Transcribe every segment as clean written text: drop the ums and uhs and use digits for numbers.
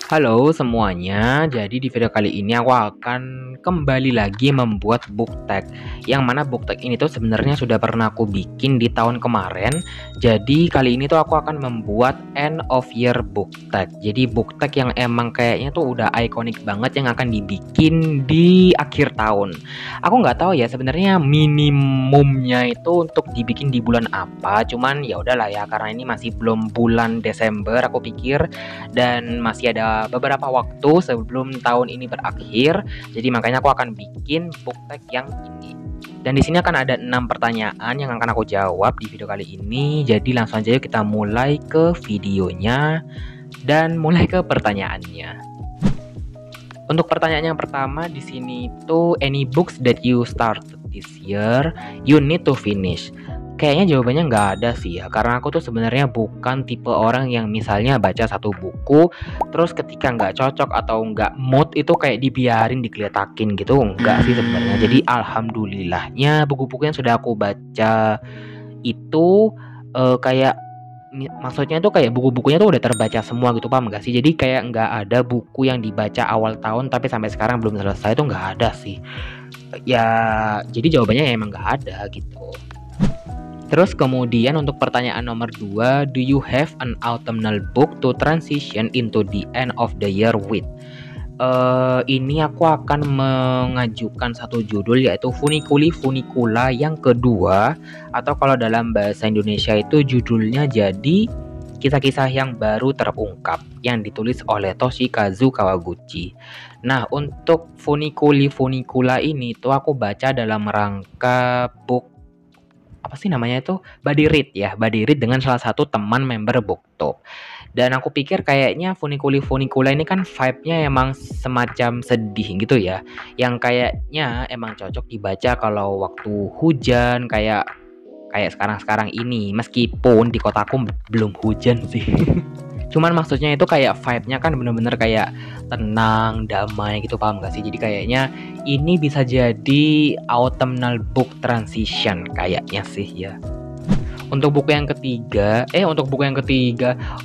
Halo semuanya, jadi di video kali ini aku akan kembali lagi membuat book tag. Yang mana book tag ini tuh sebenarnya sudah pernah aku bikin di tahun kemarin. Jadi kali ini tuh aku akan membuat end of year book tag. Jadi book tag yang emang kayaknya tuh udah ikonik banget yang akan dibikin di akhir tahun. Aku nggak tahu ya sebenarnya minimumnya itu untuk dibikin di bulan apa. Cuman ya udahlah ya, karena ini masih belum bulan Desember aku pikir, dan masih ada beberapa waktu sebelum tahun ini berakhir. Jadi makanya aku akan bikin book tag yang ini. Dan di sini akan ada 6 pertanyaan yang akan aku jawab di video kali ini. Jadi langsung aja yuk kita mulai ke videonya dan mulai ke pertanyaannya. Untuk pertanyaan yang pertama di sini tuh, any books that you started this year you need to finish. Kayaknya jawabannya nggak ada sih ya, karena aku tuh sebenarnya bukan tipe orang yang misalnya baca satu buku terus ketika nggak cocok atau nggak mood itu kayak dibiarin digeletakin gitu, nggak sih sebenarnya. Jadi alhamdulillahnya buku-buku yang sudah aku baca itu kayak maksudnya tuh kayak buku-bukunya tuh udah terbaca semua gitu, paham nggak sih? Jadi kayak nggak ada buku yang dibaca awal tahun tapi sampai sekarang belum selesai, itu nggak ada sih ya. Jadi jawabannya ya emang nggak ada gitu. Terus kemudian untuk pertanyaan nomor 2, do you have an autumnal book to transition into the end of the year with? Ini aku akan mengajukan satu judul, yaitu Funiculi Funicula yang kedua, atau kalau dalam bahasa Indonesia itu judulnya jadi Kisah-kisah yang baru terungkap, yang ditulis oleh Toshikazu Kawaguchi. Nah, untuk Funiculi Funicula ini tuh aku baca dalam rangka book apa sih namanya itu, buddy read dengan salah satu teman member BookTok. Dan aku pikir kayaknya Funiculi Funicula ini kan vibe-nya emang semacam sedih gitu ya, yang kayaknya emang cocok dibaca kalau waktu hujan, kayak kayak sekarang-sekarang ini, meskipun di kotaku belum hujan sih. Cuman maksudnya itu kayak vibe-nya kan bener-bener kayak tenang, damai gitu, paham gak sih? Jadi kayaknya ini bisa jadi autumnal book transition kayaknya sih ya. Untuk buku yang ketiga,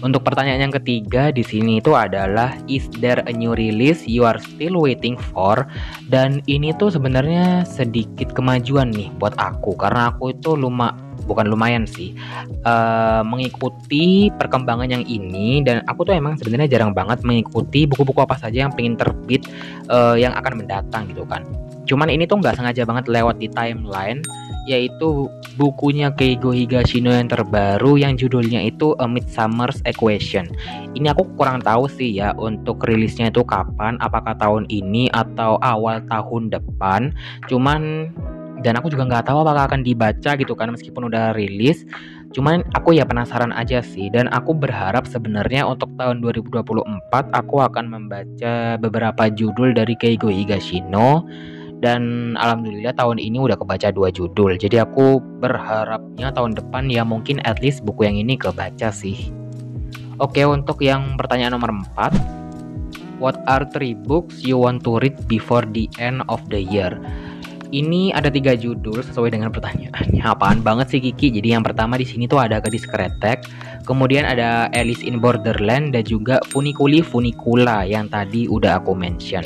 untuk pertanyaan yang ketiga di sini itu adalah, is there a new release you are still waiting for? Dan ini tuh sebenarnya sedikit kemajuan nih buat aku, karena aku itu bukan lumayan sih mengikuti perkembangan yang ini, dan aku tuh emang sebenarnya jarang banget mengikuti buku-buku apa saja yang pengen terbit yang akan mendatang gitu kan. Cuman ini tuh nggak sengaja banget lewat di timeline, yaitu bukunya Keigo Higashino yang terbaru yang judulnya itu A Midsummer's Equation. Ini aku kurang tahu sih ya untuk rilisnya itu kapan, apakah tahun ini atau awal tahun depan. Dan aku juga nggak tahu apakah akan dibaca gitu kan meskipun udah rilis. Cuman aku ya penasaran aja sih, dan aku berharap sebenarnya untuk tahun 2024 aku akan membaca beberapa judul dari Keigo Higashino. Dan alhamdulillah tahun ini udah kebaca 2 judul. Jadi aku berharapnya tahun depan ya mungkin at least buku yang ini kebaca sih. Oke, untuk yang pertanyaan nomor 4, what are 3 books you want to read before the end of the year? Ini ada 3 judul sesuai dengan pertanyaannya. Apaan banget sih Kiki? Jadi yang pertama di sini tuh ada Gadis Kretek, kemudian ada Alice in Borderland, dan juga Funiculi Funicula yang tadi udah aku mention.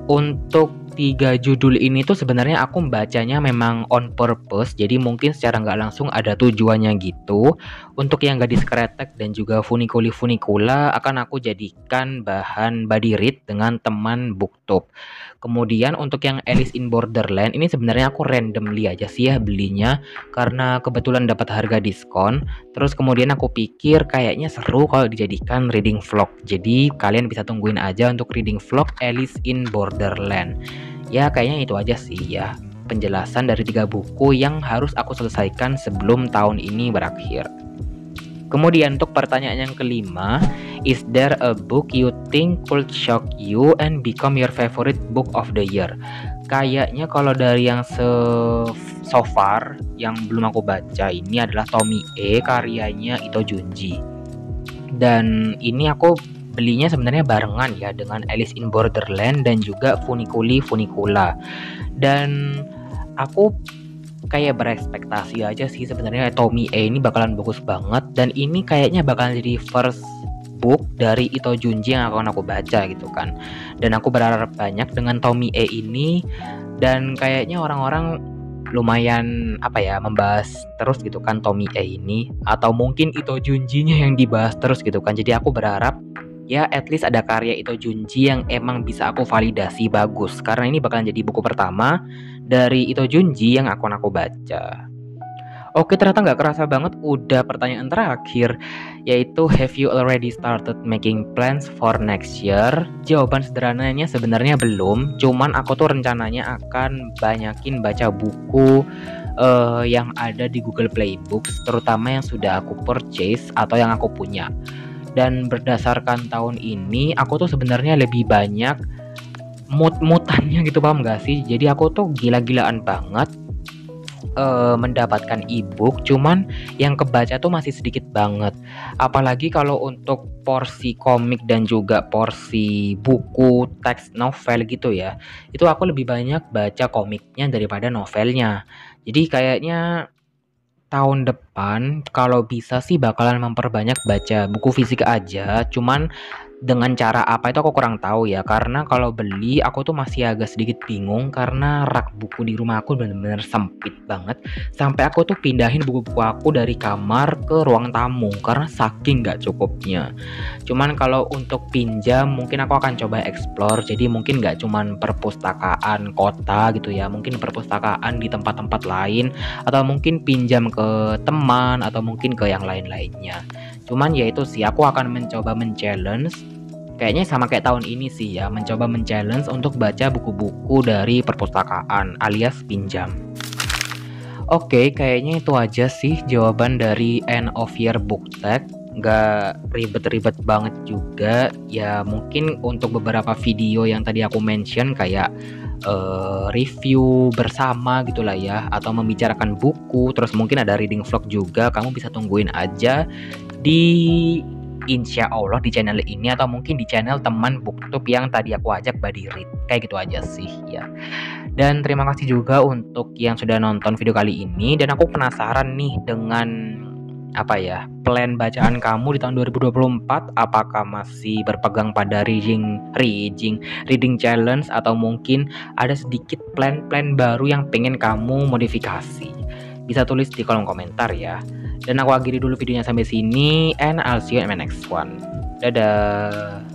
Untuk 3 judul ini tuh sebenarnya aku membacanya memang on purpose, jadi mungkin secara nggak langsung ada tujuannya gitu. Untuk yang Gadis Kretek dan juga Funiculi Funicula akan aku jadikan bahan buddy read dengan teman BookTube. Kemudian untuk yang Alice in Borderland ini sebenarnya aku randomly aja sih ya belinya, karena kebetulan dapat harga diskon. Terus kemudian aku pikir kayaknya seru kalau dijadikan reading vlog. Jadi kalian bisa tungguin aja untuk reading vlog Alice in Borderland. Ya kayaknya itu aja sih ya penjelasan dari 3 buku yang harus aku selesaikan sebelum tahun ini berakhir. Kemudian untuk pertanyaan yang kelima, is there a book you think could shock you and become your favorite book of the year? Kayaknya kalau dari yang so far yang belum aku baca ini adalah Tomie karyanya Ito Junji. Dan ini aku belinya sebenarnya barengan ya dengan Alice in Borderland dan juga Funiculi Funicula. Dan aku kayak berekspektasi aja sih sebenarnya Tomie ini bakalan bagus banget, dan ini kayaknya bakalan jadi first book dari Ito Junji yang akan aku baca gitu kan. Dan aku berharap banyak dengan Tomie ini, dan kayaknya orang-orang lumayan membahas terus gitu kan Tomie ini, atau mungkin Ito Junji-nya yang dibahas terus gitu kan. Jadi aku berharap ya at least ada karya Ito Junji yang emang bisa aku validasi bagus, karena ini bakalan jadi buku pertama dari Ito Junji yang akan aku baca. Oke, ternyata nggak kerasa banget udah pertanyaan terakhir, yaitu have you already started making plans for next year? Jawaban sederhananya sebenarnya belum, cuman aku tuh rencananya akan banyakin baca buku yang ada di Google Play Books, terutama yang sudah aku purchase atau yang aku punya. Dan berdasarkan tahun ini, aku tuh sebenarnya lebih banyak mood-moodannya gitu, paham gak sih? Jadi aku tuh gila-gilaan banget mendapatkan ebook, cuman yang kebaca tuh masih sedikit banget. Apalagi kalau untuk porsi komik dan juga porsi buku teks novel gitu ya, itu aku lebih banyak baca komiknya daripada novelnya. Jadi kayaknya tahun depan kalau bisa sih bakalan memperbanyak baca buku fisik aja, cuman dengan cara apa itu aku kurang tahu ya, karena kalau beli aku tuh masih agak sedikit bingung karena rak buku di rumah aku bener-bener sempit banget, sampai aku tuh pindahin buku-buku aku dari kamar ke ruang tamu karena saking gak cukupnya. Cuman kalau untuk pinjam mungkin aku akan coba explore, jadi mungkin gak cuman perpustakaan kota gitu ya, mungkin perpustakaan di tempat-tempat lain, atau mungkin pinjam ke teman, atau mungkin ke yang lain-lainnya. Cuman ya itu sih, aku akan mencoba men-challenge, kayaknya sama kayak tahun ini sih ya, mencoba men-challenge untuk baca buku-buku dari perpustakaan alias pinjam. Oke, kayaknya itu aja sih jawaban dari end of year book tag. Nggak ribet-ribet banget juga ya, mungkin untuk beberapa video yang tadi aku mention kayak review bersama gitulah ya, atau membicarakan buku, terus mungkin ada reading vlog juga, kamu bisa tungguin aja di insya Allah di channel ini, atau mungkin di channel teman booktube yang tadi aku ajak Buddy Read. Kayak gitu aja sih ya. Dan terima kasih juga untuk yang sudah nonton video kali ini, dan aku penasaran nih dengan plan bacaan kamu di tahun 2024. Apakah masih berpegang pada reading challenge, atau mungkin ada sedikit plan-plan baru yang pengen kamu modifikasi? Bisa tulis di kolom komentar ya. Dan aku akhiri dulu videonya sampai sini, and I'll see you in my next one. Dadah.